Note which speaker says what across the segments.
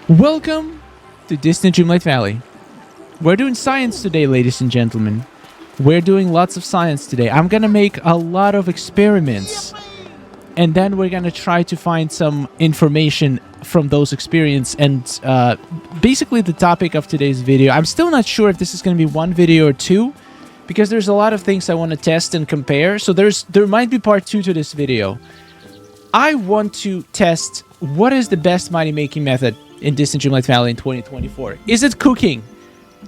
Speaker 1: Welcome to Disney Dreamlight Valley. We're doing science today, ladies and gentlemen. We're doing lots of science today. I'm gonna make a lot of experiments, and then we're gonna try to find some information from those experiments. And basically the topic of today's video, I'm still not sure if this is gonna be one video or two, because there's a lot of things I want to test and compare. So there might be part two to this video. I want to test what is the best money-making method in Disney Dreamlight Valley in 2024. Is it cooking?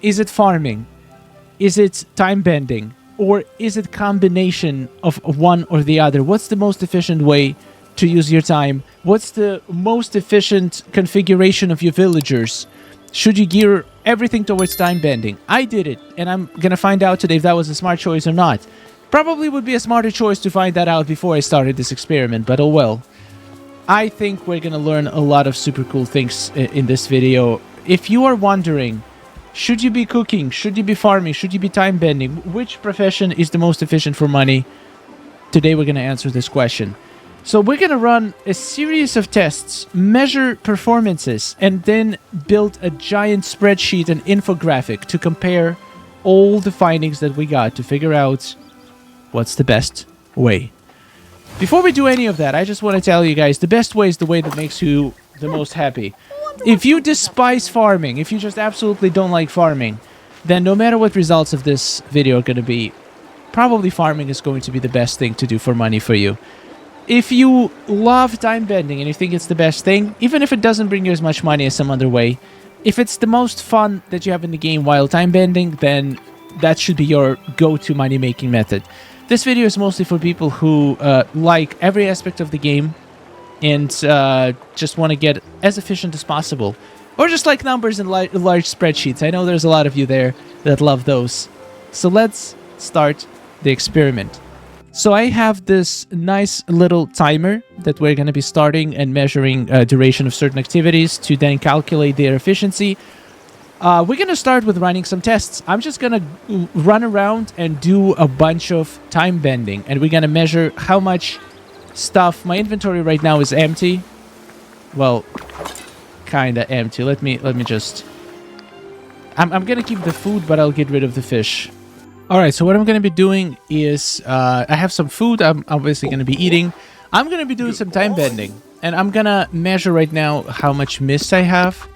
Speaker 1: Is it farming? Is it time bending? Or is it combination of one or the other? What's the most efficient way to use your time? What's the most efficient configuration of your villagers? Should you gear everything towards time bending? I did it, and I'm gonna find out today if that was a smart choice or not. Probably would be a smarter choice to find that out before I started this experiment, but oh well. I think we're gonna learn a lot of super cool things in this video. If you are wondering, should you be cooking? Should you be farming? Should you be time bending? Which profession is the most efficient for money? Today we're gonna answer this question. So we're gonna run a series of tests, measure performances, and then build a giant spreadsheet and infographic to compare all the findings that we got to figure out what's the best way. Before we do any of that, I just want to tell you guys, the best way is the way that makes you the most happy. If you despise farming, if you just absolutely don't like farming, then no matter what results of this video are going to be, probably farming is going to be the best thing to do for money for you. If you love time bending and you think it's the best thing, even if it doesn't bring you as much money as some other way, if it's the most fun that you have in the game while time bending, then that should be your go-to money-making method. This video is mostly for people who like every aspect of the game and just want to get as efficient as possible. Or just like numbers and large spreadsheets. I know there's a lot of you there that love those. So let's start the experiment. So I have this nice little timer that we're going to be starting and measuring duration of certain activities to then calculate their efficiency. We're going to start with running some tests. I'm just going to run around and do a bunch of time bending. And we're going to measure how much stuff. My inventory right now is empty. Well, kind of empty. Let me just... I'm going to keep the food, but I'll get rid of the fish. Alright, so what I'm going to be doing is... I have some food I'm obviously going to be eating. I'm going to be doing some time bending. And I'm going to measure right now how much mist I have.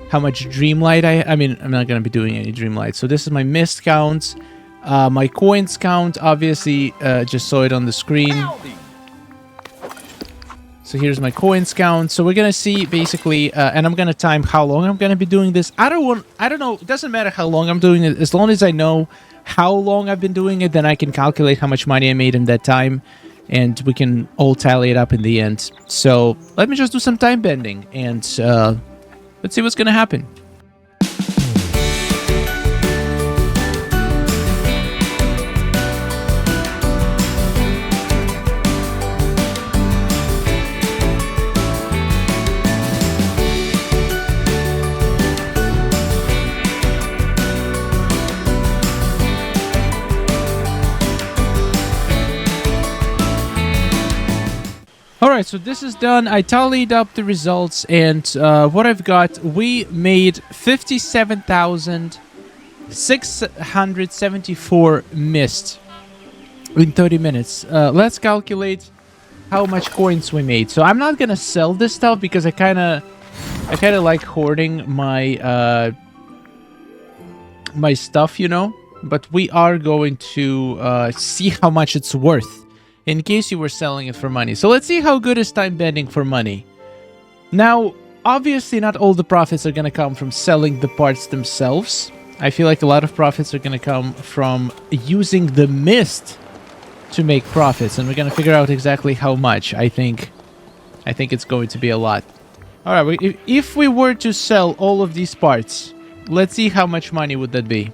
Speaker 1: How much dreamlight I mean, I'm not going to be doing any dreamlight. So this is my mist count. My coins count, obviously, just saw it on the screen. So here's my coins count. So we're going to see basically, and I'm going to time how long I'm going to be doing this. I don't know. It doesn't matter how long I'm doing it. As long as I know how long I've been doing it, then I can calculate how much money I made in that time. And we can all tally it up in the end. So let me just do some time bending and... let's see what's going to happen. Alright, so this is done. I tallied up the results, and what I've got, we made 57,674 mist in 30 minutes. Let's calculate how much coins we made. So I'm not gonna sell this stuff because I kind of like hoarding my my stuff, you know. But we are going to see how much it's worth. In case you were selling it for money. So let's see how good is time bending for money. Now, obviously not all the profits are going to come from selling the parts themselves. I feel like a lot of profits are going to come from using the mist to make profits. And we're going to figure out exactly how much. I think it's going to be a lot. Alright, if we were to sell all of these parts, let's see how much money would that be.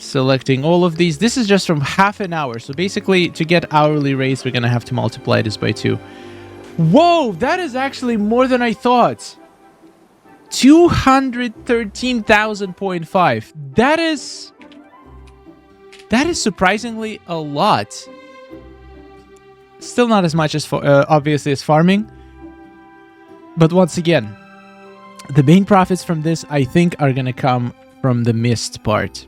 Speaker 1: Selecting all of these. This is just from half an hour. So basically, to get hourly rates, we're going to have to multiply this by 2. Whoa! That is actually more than I thought. 213,000.5. That is surprisingly a lot. Still not as much as, obviously, as farming. But once again, The main profits from this, I think, are gonna come from the mist part.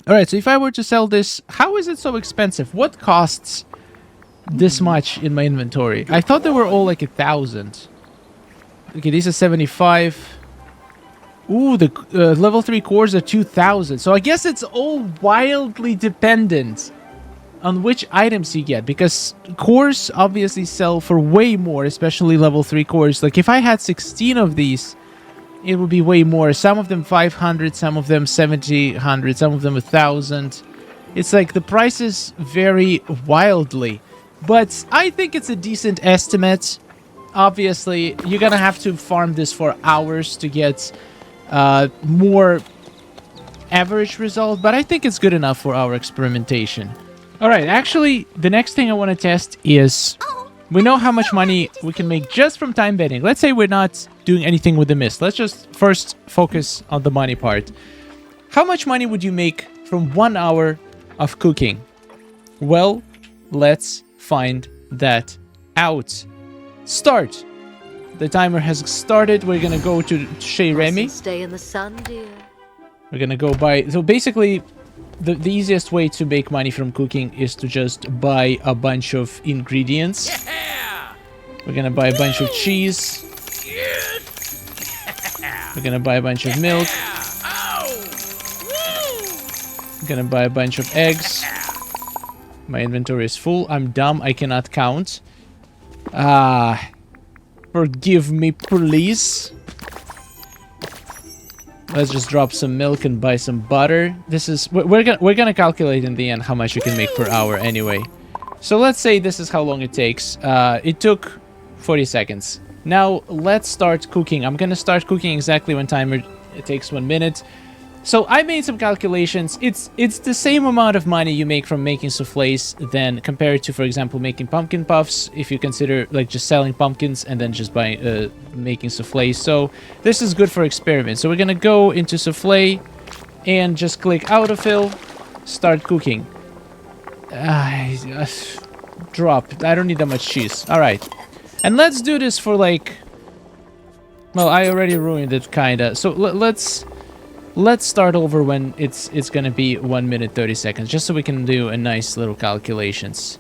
Speaker 1: Alright, so if I were to sell this, how is it so expensive? What costs this much in my inventory? I thought they were all like 1,000. Okay, these are 75. Ooh, the level 3 cores are 2,000. So I guess it's all wildly dependent on which items you get, because cores obviously sell for way more, especially level 3 cores. Like if I had 16 of these, it would be way more. Some of them 500, some of them 700, some of them 1,000. It's like the prices vary wildly, but I think it's a decent estimate. Obviously, you're gonna have to farm this for hours to get more average result, but I think it's good enough for our experimentation. All right, actually, the next thing I want to test is, we know how much money we can make just from time bending. Let's say we're not doing anything with the mist. Let's just first focus on the money part. How much money would you make from 1 hour of cooking? Well, let's find that out. Start. The timer has started. We're gonna go to Chez Remy.
Speaker 2: Stay in the sun, dear.
Speaker 1: We're gonna go buy. So basically, the easiest way to make money from cooking is to just buy a bunch of ingredients. Yeah! We're gonna buy a bunch of cheese. We're gonna buy a bunch of milk. We're gonna buy a bunch of eggs. My inventory is full. I'm dumb. I cannot count. Forgive me, please. Let's just drop some milk and buy some butter. This is we're gonna calculate in the end how much you can make per hour anyway. So let's say this is how long it takes. It took 40 seconds. Now let's start cooking. I'm gonna start cooking exactly when timer it takes 1 minute. So I made some calculations. It's the same amount of money you make from making soufflés than compared to, for example, making pumpkin puffs. If you consider like just selling pumpkins and then just buying making soufflés. So this is good for experiments. So we're gonna go into soufflé and just click autofill, start cooking. Drop. I don't need that much cheese. All right, and let's do this for like. Well, I already ruined it kinda. So Let's start over when it's gonna be 1 minute 30 seconds, just so we can do a nice little calculations.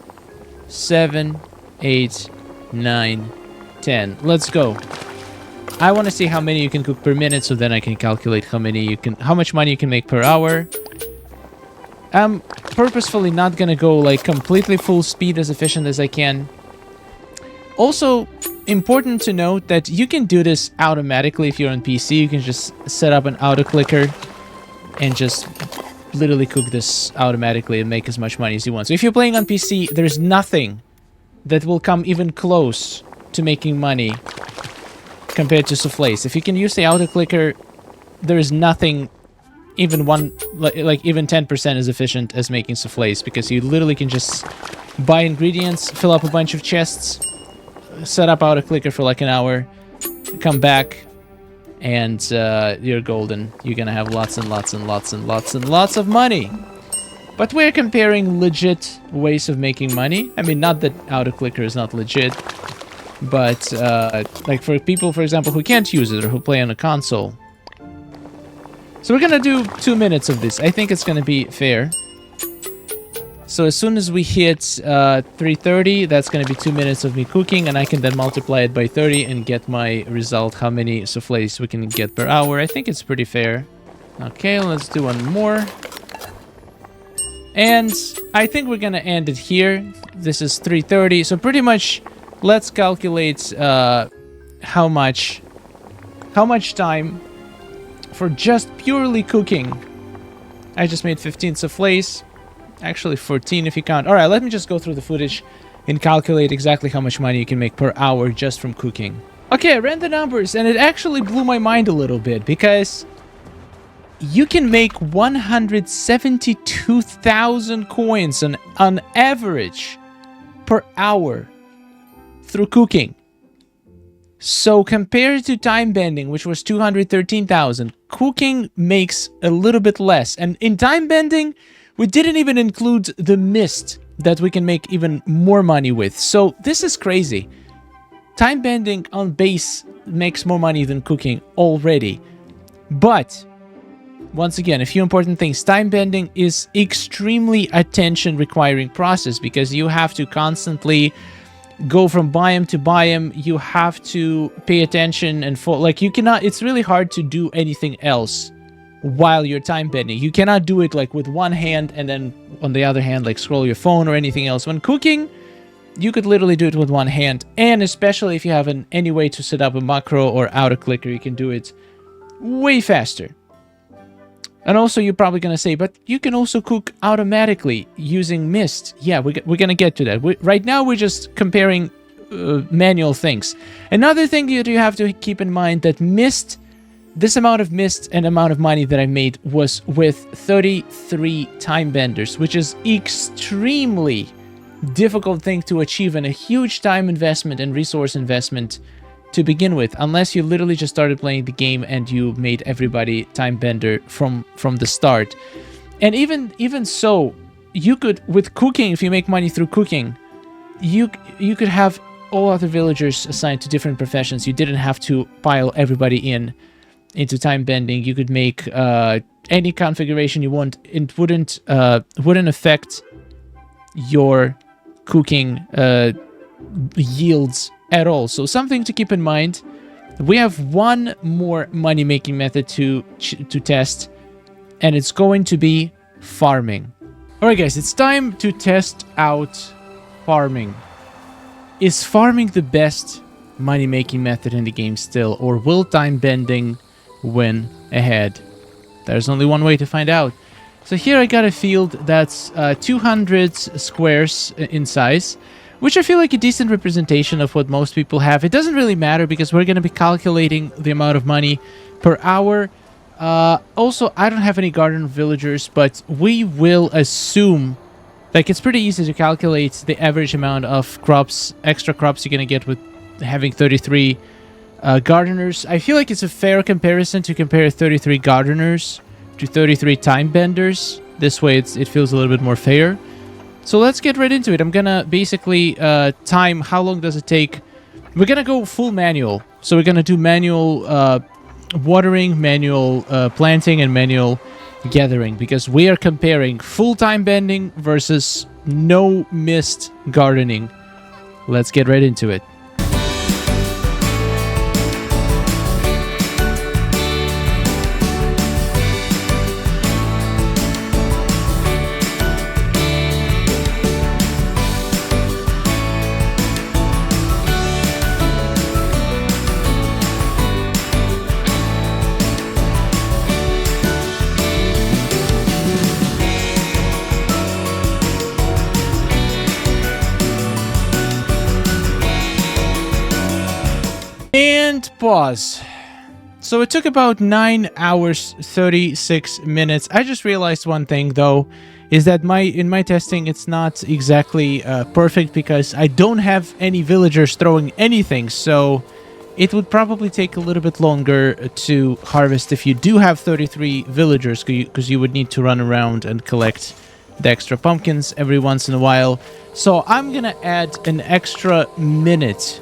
Speaker 1: 7, 8, 9, 10. Let's go. I want to see how many you can cook per minute, so then I can calculate how much money you can make per hour. I'm purposefully not gonna go like completely full speed, as efficient as I can. Also, important to note that you can do this automatically if you're on PC. You can just set up an auto clicker and just literally cook this automatically and make as much money as you want. So if you're playing on PC, there's nothing that will come even close to making money compared to soufflés. If you can use the auto clicker, there is nothing even even 10% as efficient as making soufflés, because you literally can just buy ingredients, fill up a bunch of chests, set up auto clicker for like an hour, come back, and you're golden. You're gonna have lots and lots and lots and lots and lots of money. But we're comparing legit ways of making money. I mean, not that auto clicker is not legit, but like for people, for example, who can't use it or who play on a console. So we're gonna do 2 minutes of this. I think it's gonna be fair. So as soon as we hit 3:30, that's going to be 2 minutes of me cooking, and I can then multiply it by 30 and get my result, how many soufflés we can get per hour. I think it's pretty fair. Okay, let's do one more. And I think we're going to end it here. This is 3:30, so pretty much let's calculate how much time for just purely cooking. I just made 15 soufflés. Actually 14 if you count. Alright, let me just go through the footage and calculate exactly how much money you can make per hour just from cooking. Okay, I ran the numbers and it actually blew my mind a little bit, because you can make 172,000 coins on average per hour through cooking. So compared to time bending, which was 213,000, cooking makes a little bit less. And in time bending, we didn't even include the mist that we can make even more money with. So this is crazy. Time bending on base makes more money than cooking already. But once again, a few important things. Time bending is extremely attention requiring process because you have to constantly go from biome to biome. You have to pay attention and like you cannot, it's really hard to do anything else while you're time bending. You cannot do it like with one hand and then on the other hand like scroll your phone or anything else. When cooking, you could literally do it with one hand, and especially if you have any way to set up a macro or auto clicker, you can do it way faster. And also, you're probably going to say, but you can also cook automatically using mist. Yeah, we're going to get to that. Right now, we're just comparing manual things. Another thing that you have to keep in mind that mist, this amount of mist and amount of money that I made was with 33 time benders, which is extremely difficult thing to achieve and a huge time investment and resource investment to begin with, unless you literally just started playing the game and you made everybody time bender from the start. And even so, you could, with cooking, if you make money through cooking, you could have all other villagers assigned to different professions. You didn't have to pile everybody into time bending. You could make any configuration you want. It wouldn't affect your cooking yields at all. So something to keep in mind. We have one more money-making method to test, and it's going to be farming. Alright guys, it's time to test out farming. Is farming the best money-making method in the game still, or will time bending win ahead? There's only one way to find out. So here I got a field that's 200 squares in size, which I feel like a decent representation of what most people have. It doesn't really matter because we're going to be calculating the amount of money per hour. Also, I don't have any garden villagers, but we will assume, like, it's pretty easy to calculate the average amount of crops, extra crops you're going to get with having 33 gardeners. I feel like it's a fair comparison to compare 33 gardeners to 33 time benders. This way it feels a little bit more fair. So let's get right into it. I'm gonna basically time how long does it take. We're gonna go full manual. So we're gonna do manual watering, manual planting, and manual gathering, because we are comparing full time bending versus no mist gardening. Let's get right into it. And pause. So it took about 9 hours, 36 minutes. I just realized one thing, though, is that in my testing, it's not exactly perfect because I don't have any villagers throwing anything. So it would probably take a little bit longer to harvest if you do have 33 villagers, because you would need to run around and collect the extra pumpkins every once in a while. So I'm going to add an extra minute.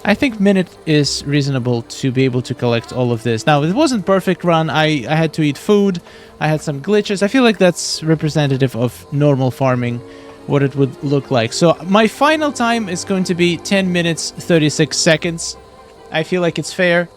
Speaker 1: I think minute is reasonable to be able to collect all of this. Now, it wasn't perfect run. I had to eat food. I had some glitches. I feel like that's representative of normal farming, what it would look like. So my final time is going to be 10 minutes, 36 seconds. I feel like it's fair.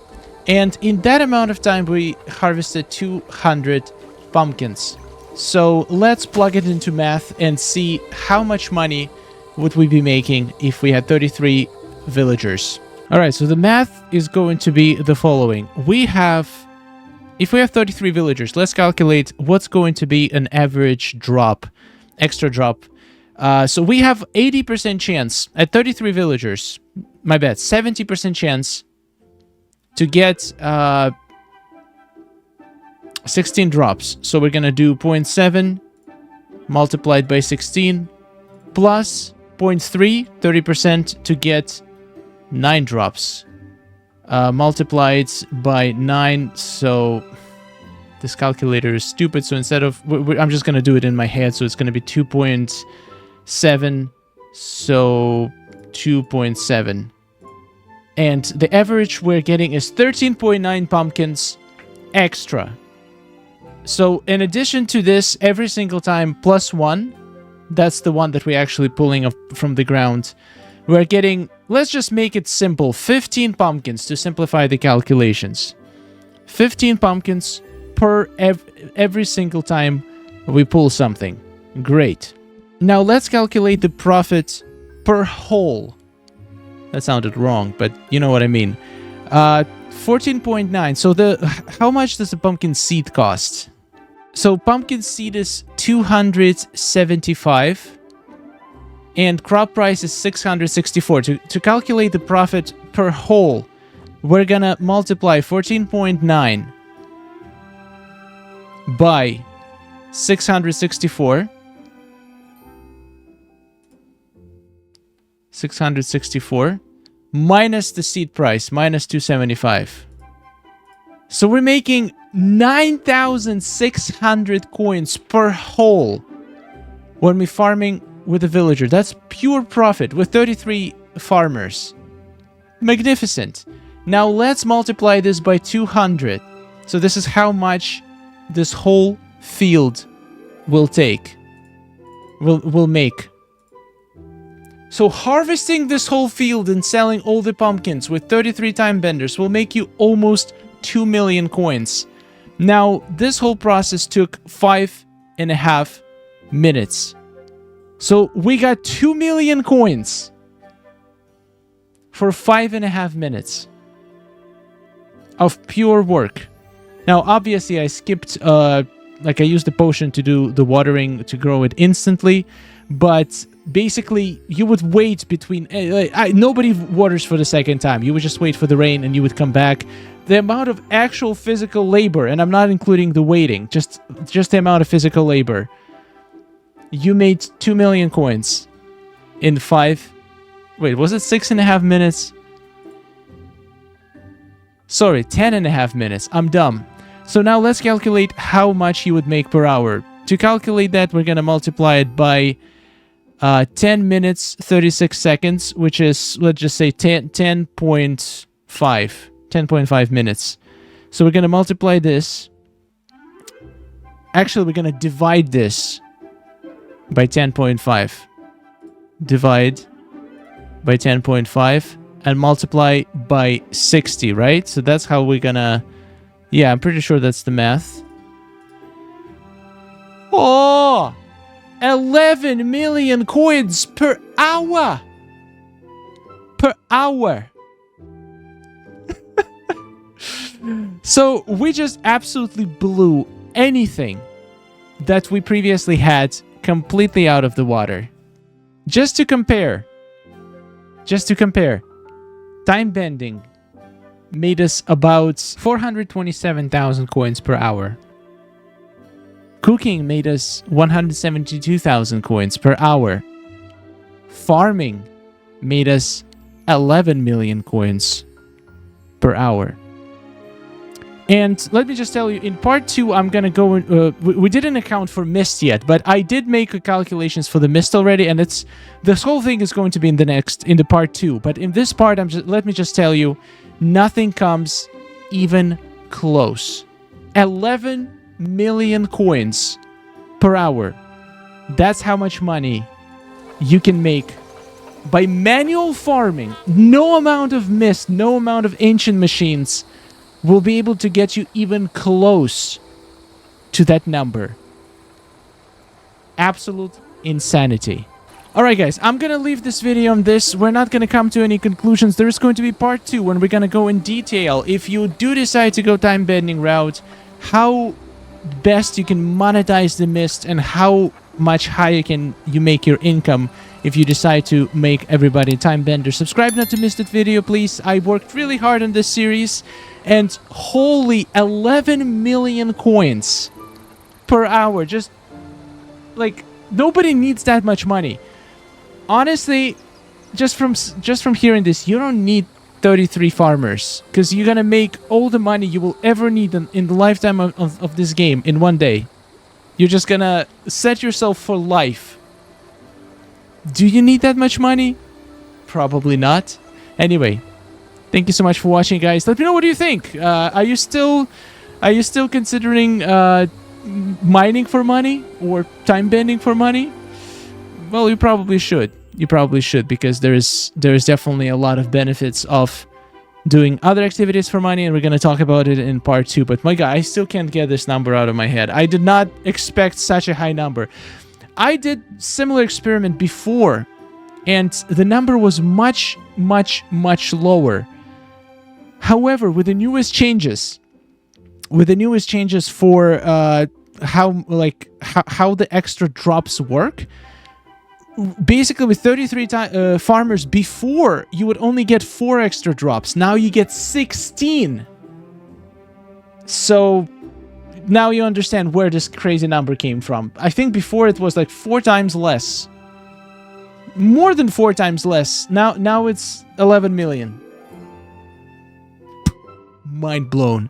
Speaker 1: And in that amount of time, we harvested 200 pumpkins. So let's plug it into math and see how much money would we be making if we had 33 villagers. All right, so the math is going to be the following. If we have 33 villagers, let's calculate what's going to be an average drop, extra drop. So we have 80% chance at 33 villagers, my bad, 70% chance to get 16 drops. So we're going to do 0.7 multiplied by 16 plus 0.3, 30% to get 9 drops multiplied by 9. So this calculator is stupid. So instead of, I'm just going to do it in my head. So it's going to be 2.7. So 2.7. And the average we're getting is 13.9 pumpkins extra. So in addition to this, every single time plus 1, that's the one that we're actually pulling up from the ground, we're getting, let's just make it simple, 15 pumpkins to simplify the calculations. 15 pumpkins per every single time we pull something. Great. Now let's calculate the profit per hole. That sounded wrong, but you know what I mean. 14.9. So how much does a pumpkin seed cost? So pumpkin seed is 275 and crop price is 664. To calculate the profit per hole, we're gonna multiply 14.9 by 664. 664 minus the seed price, minus 275. So we're making 9,600 coins per hole when we're farming with a villager. That's pure profit with 33 farmers. Magnificent. Now let's multiply this by 200. So this is how much this whole field will make. So harvesting this whole field and selling all the pumpkins with 33 time benders will make you almost 2 million coins. Now, this whole process took 5.5 minutes. So we got 2 million coins for 5.5 minutes of pure work. Now, obviously, I skipped, I used the potion to do the watering to grow it instantly, but basically, you would wait between... nobody waters for the second time. You would just wait for the rain and you would come back. The amount of actual physical labor, and I'm not including the waiting, just the amount of physical labor. You made 2 million coins in 5... Wait, was it 6.5 minutes? Sorry, 10.5 minutes. I'm dumb. So now let's calculate how much you would make per hour. To calculate that, we're going to multiply it by 10 minutes, 36 seconds, which is, let's just say 10.5 minutes. So we're going to multiply this. Actually, we're going to divide this by 10.5. Divide by 10.5 and multiply by 60, right? So that's how we're going to... Yeah, I'm pretty sure that's the math. Oh! 11 million coins per hour! Per hour! So we just absolutely blew anything that we previously had completely out of the water. Just to compare, time bending made us about 427,000 coins per hour. Cooking made us 172,000 coins per hour. Farming made us 11 million coins per hour. And let me just tell you, in part 2, I'm going to go... we didn't account for mist yet, but I did make calculations for the mist already, and this whole thing is going to be in the part 2. But in this part, let me just tell you, nothing comes even close. 11 million coins per hour. That's how much money you can make by manual farming. No amount of mist, no amount of ancient machines will be able to get you even close to that number. Absolute insanity. Alright guys, I'm gonna leave this video on this. We're not gonna come to any conclusions. There is going to be part 2 when we're gonna go in detail. If you do decide to go time bending route, how best you can monetize the mist and how much higher can you make your income if you decide to make everybody time bender. Subscribe not to miss that video, please. I worked really hard on this series, and holy 11 million coins per hour. Just like, nobody needs that much money. Honestly, just from hearing this, you don't need 33 farmers, because you're gonna make all the money you will ever need in the lifetime of this game in one day. You're just gonna set yourself for life. Do you need that much money? Probably not. Anyway, Thank you so much for watching, guys. Let me know what do you think. Are you still considering mining for money or time bending for money? Well, you probably should. You probably should, because there's definitely a lot of benefits of doing other activities for money, and we're going to talk about it in part 2. But my God, I still can't get this number out of my head. I did not expect such a high number. I did similar experiment before, and the number was much, much, much lower. However, with the newest changes for how the extra drops work, basically with 33 farmers before, you would only get 4 extra drops. Now you get 16. So now you understand where this crazy number came from. I think before it was like 4 times less. More than 4 times less. Now it's 11 million. Mind blown.